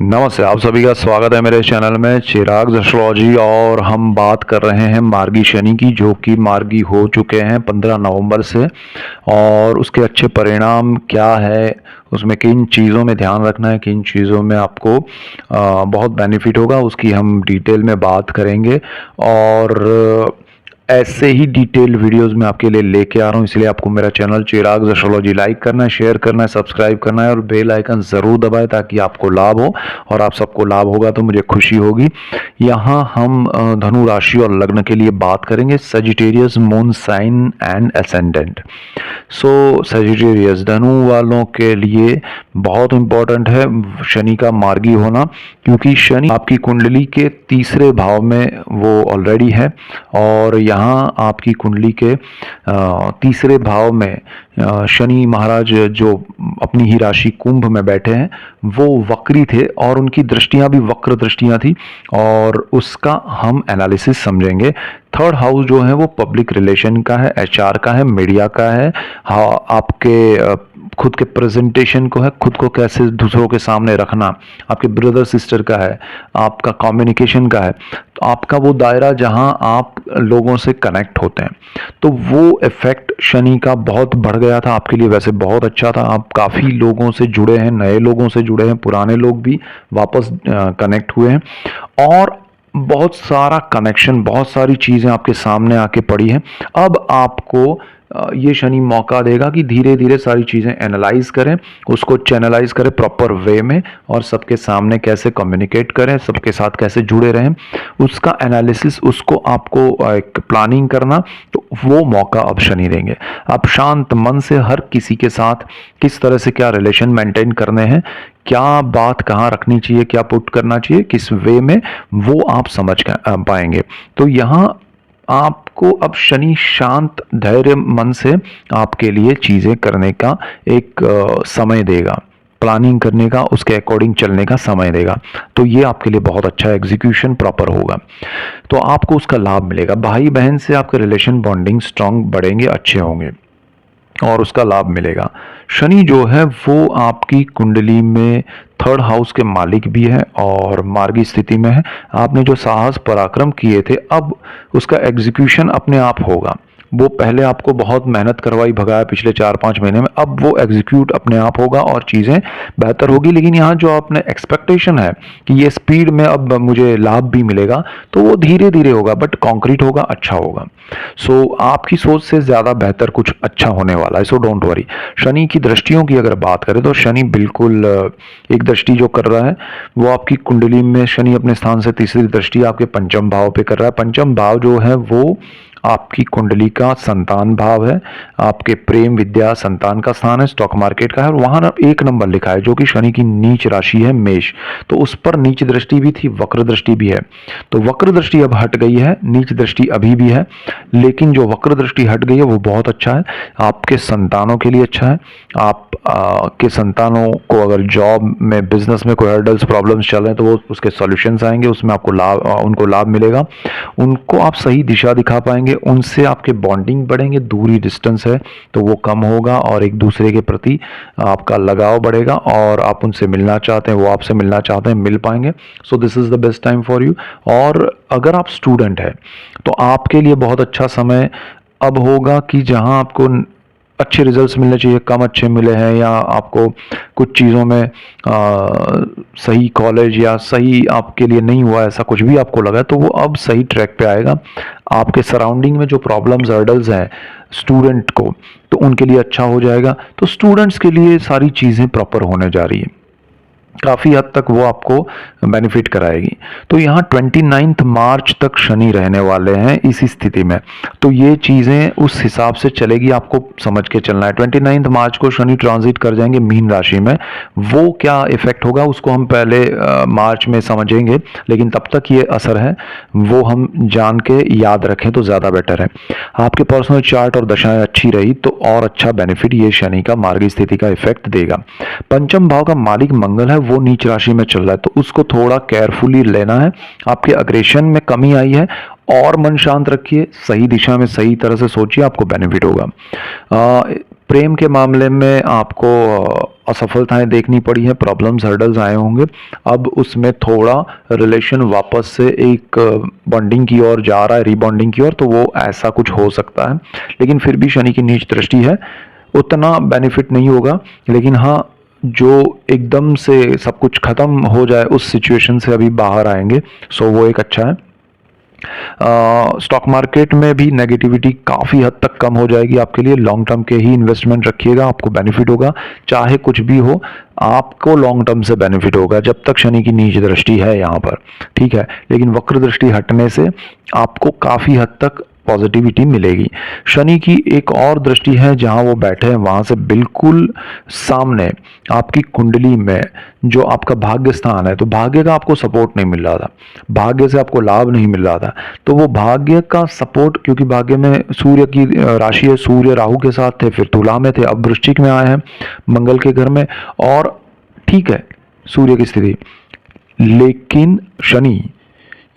नमस्ते, आप सभी का स्वागत है मेरे चैनल में चिराग एस्ट्रोलॉजी। और हम बात कर रहे हैं मार्गी शनि की, जो कि मार्गी हो चुके हैं 15 नवंबर से। और उसके अच्छे परिणाम क्या है, उसमें किन चीज़ों में ध्यान रखना है, किन चीज़ों में आपको बहुत बेनिफिट होगा, उसकी हम डिटेल में बात करेंगे। और ऐसे ही डिटेल वीडियोस मैं आपके लिए लेके आ रहा हूँ, इसलिए आपको मेरा चैनल चिराग एस्ट्रोलॉजी लाइक करना है, शेयर करना है, सब्सक्राइब करना है और बेल आइकन ज़रूर दबाएं ताकि आपको लाभ हो। और आप सबको लाभ होगा तो मुझे खुशी होगी। यहाँ हम धनु राशि और लग्न के लिए बात करेंगे, Sagittarius, moon sign and ascendant. So Sagittarius धनु वालों के लिए बहुत इंपॉर्टेंट है शनि का मार्गी होना, क्योंकि शनि आपकी कुंडली के तीसरे भाव में वो ऑलरेडी है। और यहाँ आपकी कुंडली के तीसरे भाव में शनि महाराज जो अपनी ही राशि कुंभ में बैठे हैं, वो वक्री थे और उनकी दृष्टियां भी वक्र दृष्टियां थी, और उसका हम एनालिसिस समझेंगे। थर्ड हाउस जो है वो पब्लिक रिलेशन का है, एचआर का है, मीडिया का है। हाँ, आपके खुद के प्रेजेंटेशन को है, खुद को कैसे दूसरों के सामने रखना, आपके ब्रदर सिस्टर का है, आपका कम्युनिकेशन का है। तो आपका वो दायरा जहां आप लोगों से कनेक्ट होते हैं, तो वो इफेक्ट शनि का बहुत बढ़ गया था आपके लिए। वैसे बहुत अच्छा था, आप काफ़ी लोगों से जुड़े हैं, नए लोगों से जुड़े हैं, पुराने लोग भी वापस कनेक्ट हुए हैं। और बहुत सारा कनेक्शन, बहुत सारी चीज़ें आपके सामने आके पड़ी हैं। अब आपको ये शनि मौका देगा कि धीरे धीरे सारी चीज़ें एनालाइज करें, उसको चैनलाइज करें प्रॉपर वे में, और सबके सामने कैसे कम्युनिकेट करें, सबके साथ कैसे जुड़े रहें, उसका एनालिसिस, उसको आपको एक प्लानिंग करना। तो वो मौका अब शनि देंगे। आप शांत मन से हर किसी के साथ किस तरह से क्या रिलेशन मेंटेन करने हैं, क्या बात कहाँ रखनी चाहिए, क्या पुट करना चाहिए, किस वे में, वो आप समझ पाएंगे। तो यहाँ आपको अब शनि शांत धैर्य मन से आपके लिए चीज़ें करने का एक समय देगा, प्लानिंग करने का, उसके अकॉर्डिंग चलने का समय देगा। तो ये आपके लिए बहुत अच्छा एग्जीक्यूशन प्रॉपर होगा, तो आपको उसका लाभ मिलेगा। भाई बहन से आपके रिलेशन बॉन्डिंग स्ट्रांग बढ़ेंगे, अच्छे होंगे और उसका लाभ मिलेगा। शनि जो है वो आपकी कुंडली में थर्ड हाउस के मालिक भी है और मार्गी स्थिति में है। आपने जो साहस पराक्रम किए थे, अब उसका एग्जीक्यूशन अपने आप होगा। वो पहले आपको बहुत मेहनत करवाई भगाया पिछले 4-5 महीने में, अब वो एग्जीक्यूट अपने आप होगा और चीज़ें बेहतर होगी। लेकिन यहाँ जो आपने एक्सपेक्टेशन है कि ये स्पीड में अब मुझे लाभ भी मिलेगा, तो वो धीरे धीरे होगा, बट कॉन्क्रीट होगा, अच्छा होगा। सो आपकी सोच से ज़्यादा बेहतर कुछ अच्छा होने वाला है, सो डोंट वरी। शनि की दृष्टियों की अगर बात करें तो शनि बिल्कुल एक दृष्टि जो कर रहा है वो आपकी कुंडली में, शनि अपने स्थान से तीसरी दृष्टि आपके पंचम भाव पे कर रहा है। पंचम भाव जो है वो आपकी कुंडली का संतान भाव है, आपके प्रेम विद्या संतान का स्थान है, स्टॉक मार्केट का है। और वहां ना 1 नंबर लिखा है जो कि शनि की नीच राशि है मेष, तो उस पर नीच दृष्टि भी थी, वक्र दृष्टि भी है। तो वक्र दृष्टि अब हट गई है, नीच दृष्टि अभी भी है, लेकिन जो वक्र दृष्टि हट गई है वो बहुत अच्छा है, आपके संतानों के लिए अच्छा है। आप के संतानों को अगर जॉब में, बिजनेस में कोई हर्डल्स, प्रॉब्लम्स चल रहे हैं, तो वो उसके सॉल्यूशंस आएंगे, उसमें आपको लाभ, उनको लाभ मिलेगा, उनको आप सही दिशा दिखा पाएंगे, उनसे आपके बॉन्डिंग बढ़ेंगे। दूरी, डिस्टेंस है तो वो कम होगा और एक दूसरे के प्रति आपका लगाव बढ़ेगा, और आप उनसे मिलना चाहते हैं, वो आपसे मिलना चाहते हैं, मिल पाएंगे। So this is the best time for you. और अगर आप स्टूडेंट हैं तो आपके लिए बहुत अच्छा समय अब होगा कि जहां आपको अच्छे रिजल्ट्स मिलने चाहिए, कम अच्छे मिले हैं, या आपको कुछ चीज़ों में सही कॉलेज या सही आपके लिए नहीं हुआ, ऐसा कुछ भी आपको लगा, तो वो अब सही ट्रैक पे आएगा। आपके सराउंडिंग में जो प्रॉब्लम्स, हर्डल्स हैं स्टूडेंट को, तो उनके लिए अच्छा हो जाएगा। तो स्टूडेंट्स के लिए सारी चीज़ें प्रॉपर होने जा रही है, काफ़ी हद तक वो आपको बेनिफिट कराएगी। तो यहाँ 29 मार्च तक शनि रहने वाले हैं इसी स्थिति में, तो ये चीज़ें उस हिसाब से चलेगी, आपको समझ के चलना है। 29 मार्च को शनि ट्रांजिट कर जाएंगे मीन राशि में, वो क्या इफेक्ट होगा उसको हम पहले मार्च में समझेंगे, लेकिन तब तक ये असर है वो हम जान के याद रखें तो ज़्यादा बेटर है। आपके पर्सनल चार्ट और दशाएं अच्छी रही तो और अच्छा बेनिफिट ये शनि का मार्गी स्थिति का इफेक्ट देगा। पंचम भाव का मालिक मंगल है, वो नीच राशि में चल रहा है, तो उसको थोड़ा केयरफुली लेना है। आपके अग्रेशन में कमी आई है, और मन शांत रखिए, सही दिशा में सही तरह से सोचिए, आपको बेनिफिट होगा। प्रेम के मामले में आपको असफलताएं देखनी पड़ी हैं, प्रॉब्लम्स हर्डल्स आए होंगे। अब उसमें थोड़ा रिलेशन वापस से एक बॉन्डिंग की ओर जा रहा है, रीबॉन्डिंग की ओर, तो वो ऐसा कुछ हो सकता है। लेकिन फिर भी शनि की नीच दृष्टि है, उतना बेनिफिट नहीं होगा। लेकिन हाँ, जो एकदम से सब कुछ खत्म हो जाए उस सिचुएशन से अभी बाहर आएंगे, सो वो एक अच्छा है। स्टॉक मार्केट में भी नेगेटिविटी काफ़ी हद तक कम हो जाएगी आपके लिए। लॉन्ग टर्म के ही इन्वेस्टमेंट रखिएगा, आपको बेनिफिट होगा। चाहे कुछ भी हो, आपको लॉन्ग टर्म से बेनिफिट होगा जब तक शनि की नीच दृष्टि है यहाँ पर, ठीक है। लेकिन वक्र दृष्टि हटने से आपको काफ़ी हद तक पॉजिटिविटी मिलेगी। शनि की एक और दृष्टि है, जहां वो बैठे हैं वहां से बिल्कुल सामने आपकी कुंडली में जो आपका भाग्य स्थान है, तो भाग्य का आपको सपोर्ट नहीं मिल रहा था, भाग्य से आपको लाभ नहीं मिल रहा था। तो वो भाग्य का सपोर्ट, क्योंकि भाग्य में सूर्य की राशि है, सूर्य राहु के साथ थे, फिर तुला में थे, अब वृश्चिक में आए हैं मंगल के घर में, और ठीक है सूर्य की स्थिति, लेकिन शनि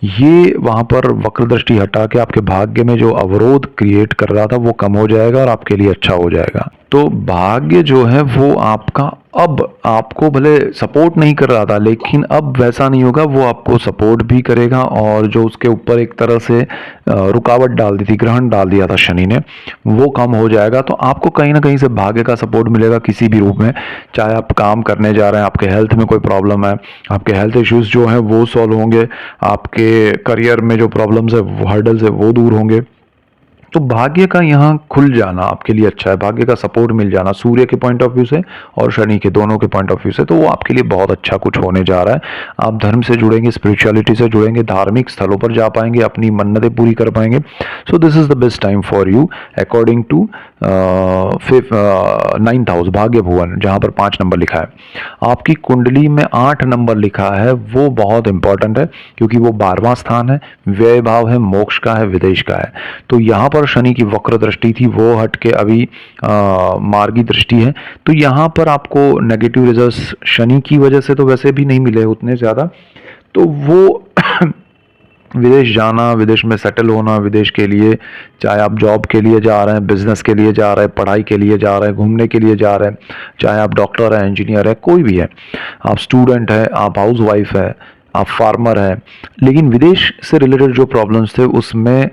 ये वहां पर वक्र दृष्टि हटा के आपके भाग्य में जो अवरोध क्रिएट कर रहा था वो कम हो जाएगा और आपके लिए अच्छा हो जाएगा। तो भाग्य जो है वो आपका अब आपको भले सपोर्ट नहीं कर रहा था, लेकिन अब वैसा नहीं होगा, वो आपको सपोर्ट भी करेगा। और जो उसके ऊपर एक तरह से रुकावट डाल दी थी, ग्रहण डाल दिया था शनि ने, वो कम हो जाएगा। तो आपको कहीं ना कहीं से भाग्य का सपोर्ट मिलेगा किसी भी रूप में। चाहे आप काम करने जा रहे हैं, आपके हेल्थ में कोई प्रॉब्लम है, आपके हेल्थ इश्यूज जो हैं वो सॉल्व होंगे, आपके करियर में जो प्रॉब्लम्स है, हर्डल्स है, वो दूर होंगे। तो भाग्य का यहाँ खुल जाना आपके लिए अच्छा है, भाग्य का सपोर्ट मिल जाना सूर्य के पॉइंट ऑफ व्यू से और शनि के, दोनों के पॉइंट ऑफ व्यू से, तो वो आपके लिए बहुत अच्छा कुछ होने जा रहा है। आप धर्म से जुड़ेंगे, स्पिरिचुअलिटी से जुड़ेंगे, धार्मिक स्थलों पर जा पाएंगे, अपनी मन्नतें पूरी कर पाएंगे। So this is the best time for you according to 9th house भाग्य भुवन, जहाँ पर 5 नंबर लिखा है। आपकी कुंडली में 8 नंबर लिखा है, वो बहुत इंपॉर्टेंट है, क्योंकि वो 12वां स्थान है, व्यय भाव है, मोक्ष का है, विदेश का है। तो यहाँ पर शनि की वक्र दृष्टि थी, वो हट के अभी मार्गी दृष्टि है। तो यहाँ पर आपको नेगेटिव रिजल्ट्स शनि की वजह से तो वैसे भी नहीं मिले उतने ज़्यादा। तो वो विदेश जाना, विदेश में सेटल होना, विदेश के लिए, चाहे आप जॉब के लिए जा रहे हैं, बिजनेस के लिए जा रहे हैं, पढ़ाई के लिए जा रहे हैं, घूमने के लिए जा रहे हैं, चाहे आप डॉक्टर हैं, इंजीनियर है, कोई भी है, आप स्टूडेंट है, आप हाउस वाइफ है, आप फार्मर है, लेकिन विदेश से रिलेटेड जो प्रॉब्लम्स थे उसमें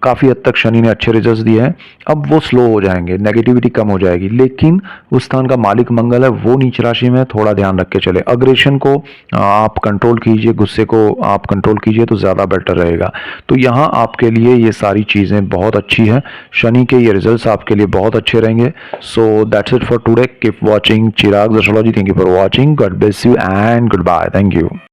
काफ़ी हद तक शनि ने अच्छे रिजल्ट्स दिए हैं। अब वो स्लो हो जाएंगे, नेगेटिविटी कम हो जाएगी, लेकिन उस स्थान का मालिक मंगल है, वो नीच राशि में, थोड़ा ध्यान रख के चले। अग्रेशन को आप कंट्रोल कीजिए, गुस्से को आप कंट्रोल कीजिए तो ज़्यादा बेटर रहेगा। तो यहाँ आपके लिए ये सारी चीज़ें बहुत अच्छी हैं, शनि के ये रिजल्ट्स आपके लिए बहुत अच्छे रहेंगे। So that's it for today, keep watching Chirag astrology. Thank you for watching, God bless you and good bye, thank you.